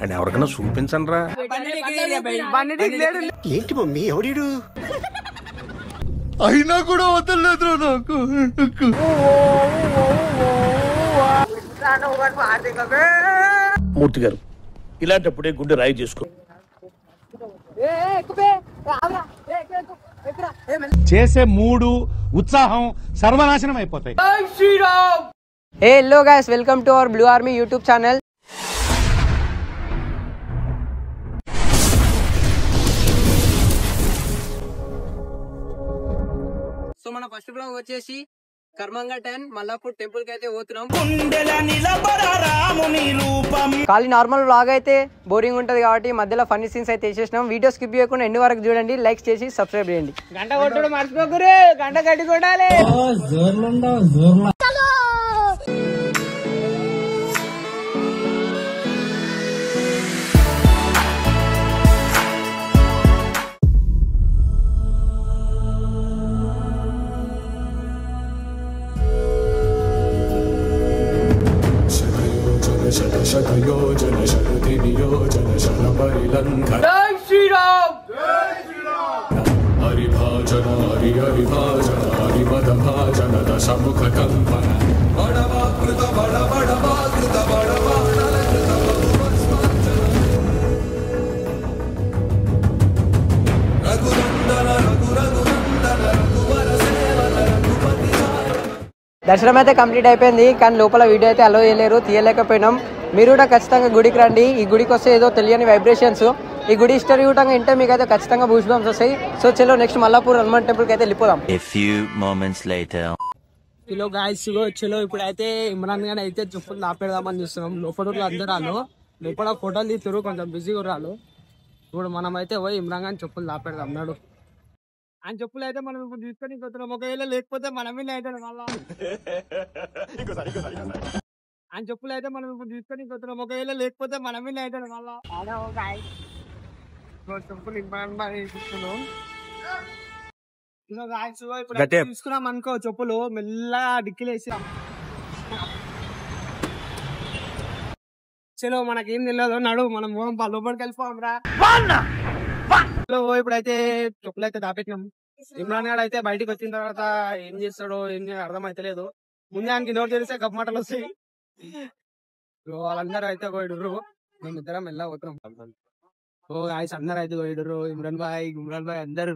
And ఎవరికైనా చూపించండి రా. ఏంటి మమ్మీ ఎవడీడు? అయినా కూడా వదలలేదు నాకు. మూర్తి గారు, ఇలాంటప్పుడే గుండె రాయి చేసుకో. చేసే మూడు ఉత్సాహం సర్వనాశనం అయిపోతాయి. Hey, hello guys, welcome to our Blue Army YouTube channel. So మన ఫస్ట్ బ్లాగ్ వచ్చేసి కర్మంగా 10 మల్లాపూర్ టెంపుల్ కి అయితే పోతున్నాం. ఖాళీ నార్మల్ బ్లాగ్ అయితే బోరింగ్ ఉంటది కాబట్టి మధ్యలో ఫన్నీ సీన్స్ అయితే చేసేసినాం. వీడియో స్కిప్ చేయకుండా ఎండ్ వరకు చూడండి, లైక్ చేసి సబ్స్క్రైబ్ చేయండి. గంట కొట్టడం మర్చిపోకురే, గంట కట్టి కొట్టాలి. శతయోజన శరతి నియోజన శరపరిలంఘన జై శ్రీరామ్ జై శ్రీరామ్ హరిభాజన హరిభాజన హరిమద భాజన దశముఖ కంపన బడవాకృత బడవాకృత బడవానలకృత రఘునందన రఘునందన రఘువర సేవన రఘుపతి. దర్శనం అయితే కంప్లీట్ అయిపోయింది, కానీ లోపల వీడియో అయితే అలో చేయలేరు, తీయలేకపోయినాం. మీరు కూడా ఖచ్చితంగా గుడికి రండి. ఈ గుడికి వస్తే ఏదో తెలియని వైబ్రేషన్స్. ఈ గుడి హిస్టరీ కూడా ఇంటే మీకు అయితే ఖచ్చితంగా బూస్ట్ బంప్స్ వస్తాయి. సో చలో నెక్స్ట్ మల్లాపూర్ హనుమాన్ టెంపుల్ కి అయితే వెళ్ళిపోదాం. హలో గాయ్స్, చలో ఇప్పుడైతే ఇమ్రాన్ గాని అయితే చెప్పులు ఆపేద్దామని చూస్తున్నాం. లోపల అందరూ లోపల ఫోటోలు తీస్తారు, కొంచెం బిజీగా రాళ్ళు. ఇప్పుడు మనం అయితే పోయి ఇమ్రాన్ గాని చెప్పులు ఆపేద్దాం అన్నాడు. ఆయన చెప్పులు అయితే మనం ఇప్పుడు తీసుకొని పోతున్నాం. ఒకవేళ లేకపోతే మనమే అయితే మళ్ళా ఆయన చెప్పులు అయితే మనం ఇప్పుడు తీసుకొని పోతున్నాం. ఒకవేళ లేకపోతే మనమే అయితే మళ్ళా చెప్పులు ఇప్పుడు తీసుకున్నాం అనుకో. చెప్పులు మెల్లగా డిక్కిలేసి చలో, మనకేం తెలియదు, నడు మనం లోపలికి వెళ్ళిపోరా. ఇప్పుడైతే చెప్పులు అయితే దాపెట్టినాం. ఇమ్రాన్ గారు అయితే బయటకు వచ్చిన తర్వాత ఏం చేస్తాడో ఏం అర్థం అయితే లేదు. ముందే ఆయనకి నోరు తెలిస్తే గప్పమాటలు వస్తాయి. వాళ్ళందరూ అయితే పోయిడుర్రు, మేమిద్దరం వెళ్ళా పోతున్నాం. గాయస్ అందరూ అయితే పోయిడుర్రు, ఇమ్రాన్ బాయ్ అందరు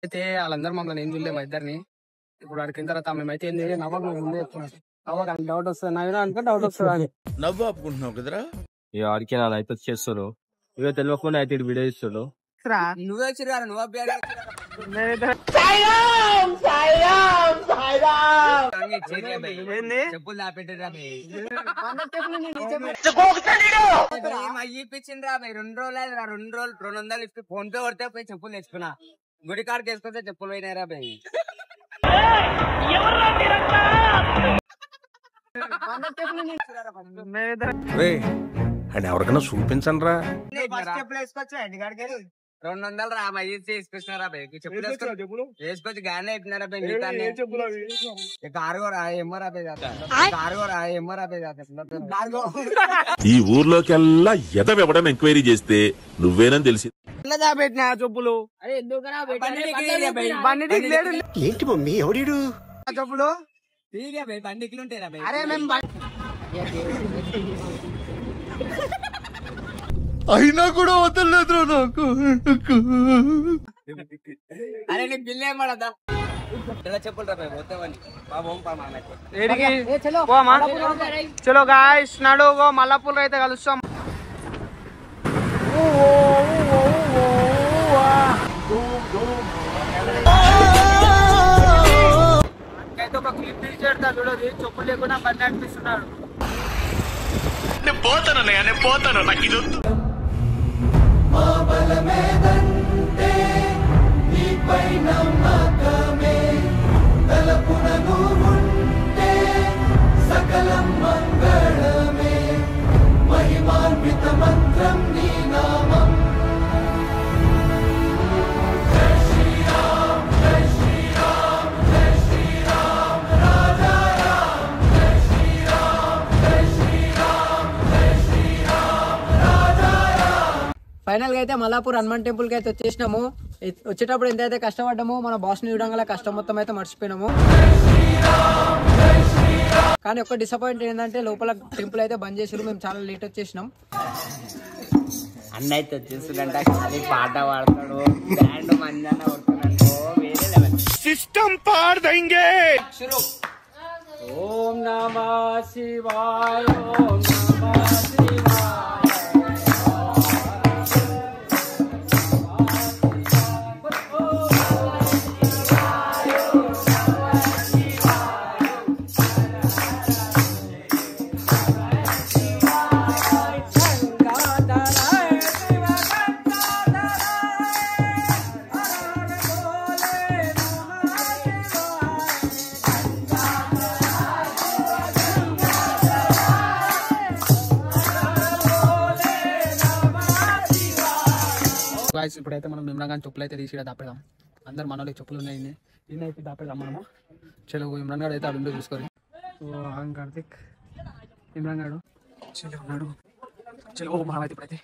అయితే వాళ్ళందరూ మమ్మల్ని ఏం చూడలేము ఇద్దరిని. ఇప్పుడు అడిగిన తర్వాత మేమైతే ఏం చేయాలి, ముందే చెప్తున్నాం. డౌట్ వస్తుంది, నవ్వు అనుకో డౌట్ వస్తుంది అని నవ్వు ఆపుకుంటున్నావు కదరా. ఇక ఆడికి నాది అయితే చేస్తారు, ఇక తెలియకుండా అయితే వీడియో ఇస్తాడు. నువ్వే చిరారు, నువ్వు చెప్పులు దాపెట్టిరా ఇప్పించిండ్రా 2 రోజులు 200 ఇప్పి ఫోన్ పే కొడితే పోయి చెప్పులు తెచ్చుకున్నా. గుడి కాడికి వేసుకొస్తే చెప్పులు పోయినారా బయ్. అండ్ ఎవరికైనా చూపించండి రా. చెప్పులు వేసుకొచ్చా ఇంటికాడికి 200 రా బయ్ తీసుకొచ్చినారా బయ్. చెప్పులు వేసుకొచ్చి గానే అయిపోయినారా బయ్. ఈ ఊర్లోకెల్లా ఎదవెవడం ఎంక్వైరీ చేస్తే నువ్వేనని తెలిసి పెట్టినా చెప్పులు. ఏంటి మమ్మీ ఎవడీడు? చెప్పులు బండికి ఉంటాయి రా బయ్. అరే మేము అయినా కూడా వదలలేదు నాకు. అరే నీ బిల్లు ఏం పడదా చెప్పులు రా బయ్. చలో గాయ్స్ నడు, మల్లాపూర్ అయితే కలుస్తాం. అయితే ఒక క్లిప్ తీసేడతా చూడదు, చెప్పులు లేకుండా బండి అనిపిస్తున్నాడు. నేను పోతాను నాకు ఇది వద్దు. సకలం మంగళమే మహిమాన్విత మంత్రం నీ నామం. జై శ్రీరామ్ జై శ్రీరామ్ జై శ్రీరామ్ రాజా రామ్ జై శ్రీరామ్. ఫైనల్ గా అయితే మల్లాపూర్ హనుమాన్ టెంపుల్ కి అయితే వచ్చేసినాము. వచ్చేటప్పుడు ఎంతైతే కష్టపడ్డామో మన బాస్ ని చూడంగా కష్టం మొత్తం అయితే మర్చిపోయినాము. కానీ ఒక డిసప్పాయింట్ ఏంటంటే లోపల టెంపుల్ అయితే బంద్ చేసారు. మేము చాలా లేట్ వచ్చేసినాం. అన్న అయితే వచ్చేస్తుందంట, ఖాళీ పాట పాడతాడు, బ్యాండ్ మంజాన కొడుతున్నాడు, వేరే లెవెల్. సిస్టమ్ పార్ దేంగే. ఓం నమః శివాయ, ఓం నమః శివాయ. ఇప్పుడైతే మనం ఇమ్రాన్ చెప్పులు అయితే తీసి దాపెడదాం. అందరు మనోళ్ళకి చెప్పులు ఉన్నాయి, ఇన్ని అయితే దాపెడదాం మనము. చలో ఇమ్రాన్ గారు అయితే అడుగులో చూసుకొని. సో కార్తిక్ ఇమ్రాన్ గారు చలో ఉన్నాడు. చలో మనం అయితే ఇప్పుడైతే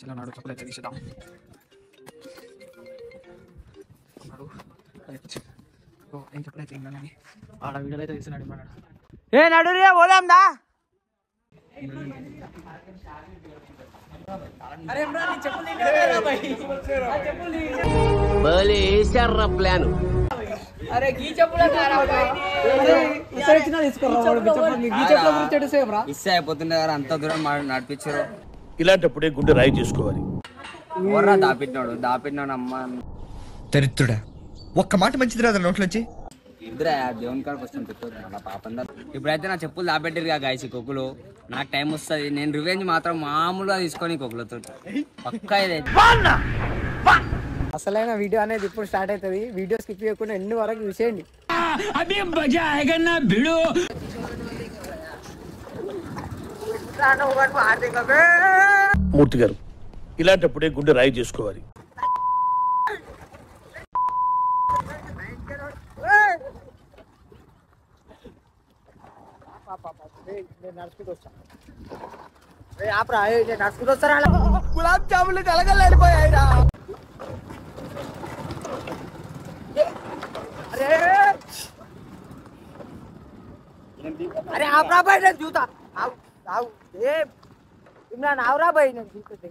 చలో నాడు చెప్పులు అయితే తీసేద్దాం. ఏం చెప్పులు అయితే ఇమ్రాన్ అని ఆడ వీడియోలు అయితే తీసినాడు ఇమ్రాన్ గారు. ఏ నడు రే పోదాం దా. అరే ఇమ్రాన్ నీ చెప్పులు తీయరా బై. ఆ చెప్పులు బలే ఏశారా ప్లాన్. అరే గీ చెప్పుల కారా బై. ఇక్కడ ఇచ్చినా తీసుకోరా వాడు చెప్పులు. గీ చెప్పుల గురించి ఎడుసేవరా మిస్ అయిపోతుండే కదా, అంత దూరం నడిపించారు. ఇలాంటప్పుడే గుండె రాయి చేసుకోవాలి. ఓర్రా దాపినాడు అమ్మ దరిద్రుడా, ఒక్క మాట మంచిది రాదు నోట్లోంచి. ఇద్దరే దేవుని కాడికి వస్తాను తిట్టుకుంటున్నా పాపం. ఇప్పుడైతే నా చెప్పులు దాపెట్టారు కదా గాయస్ కొక్కులు. నాకు టైం వస్తుంది, నేను రివెంజ్ మాత్రం మామూలుగా తీసుకొని కొక్కులతో పక్కా ఇదైతే. అసలైన వీడియో అనేది ఇప్పుడు స్టార్ట్ అవుతుంది. వీడియో స్కిప్ చేయకుండా ఎన్ని వరకు చూసేయండి. మూర్తి గారు, ఇలాంటప్పుడే గుండె రాయి చేసుకోవాలి. గులాబ్ జాములు కలగలేడిపోయాయిరా. అరే ఆపరా బాయ్, నేను చూతా. ఇమ్రాన్ ఆవరా బాయ్, నేను చూస్తే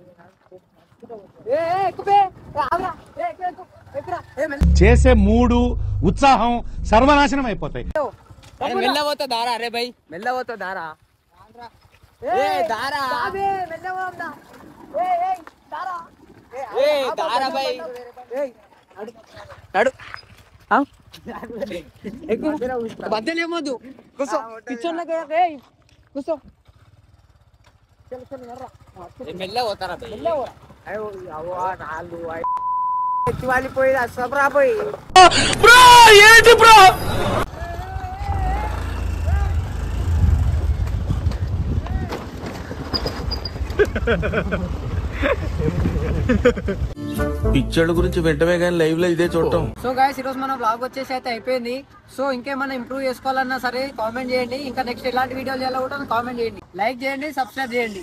చేసే మూడు ఉత్సాహం సర్వనాశనం అయిపోతాయి. మెల్లవతో దారా. అరే భయ్ మెల్లవతో దారా. దారా దారా భయ్ నడు. బద్దలేమొద్దు, కూర్చో. కూర్చోన్నా కూర్చో. మెల్ల పోతారా నాలుగు ఎత్తి వాలిపోయి అసలు రాబోయి. ఏంటి బ్రో పిక్చర్ల గురించి వెంటనే కానీ లైవ్ లో ఇదే చూడటం. సో గైస్ ఈరోజు మన బ్లాగ్ వచ్చేసి అయితే అయిపోయింది. సో ఇంకేమైనా ఇంప్రూవ్ చేసుకోవాలన్నా సరే కామెంట్ చేయండి. ఇంకా నెక్స్ట్ ఎలాంటి వీడియోలు చేయాలో కూడా కామెంట్ చేయండి, లైక్ చేయండి, సబ్స్క్రైబ్ చేయండి.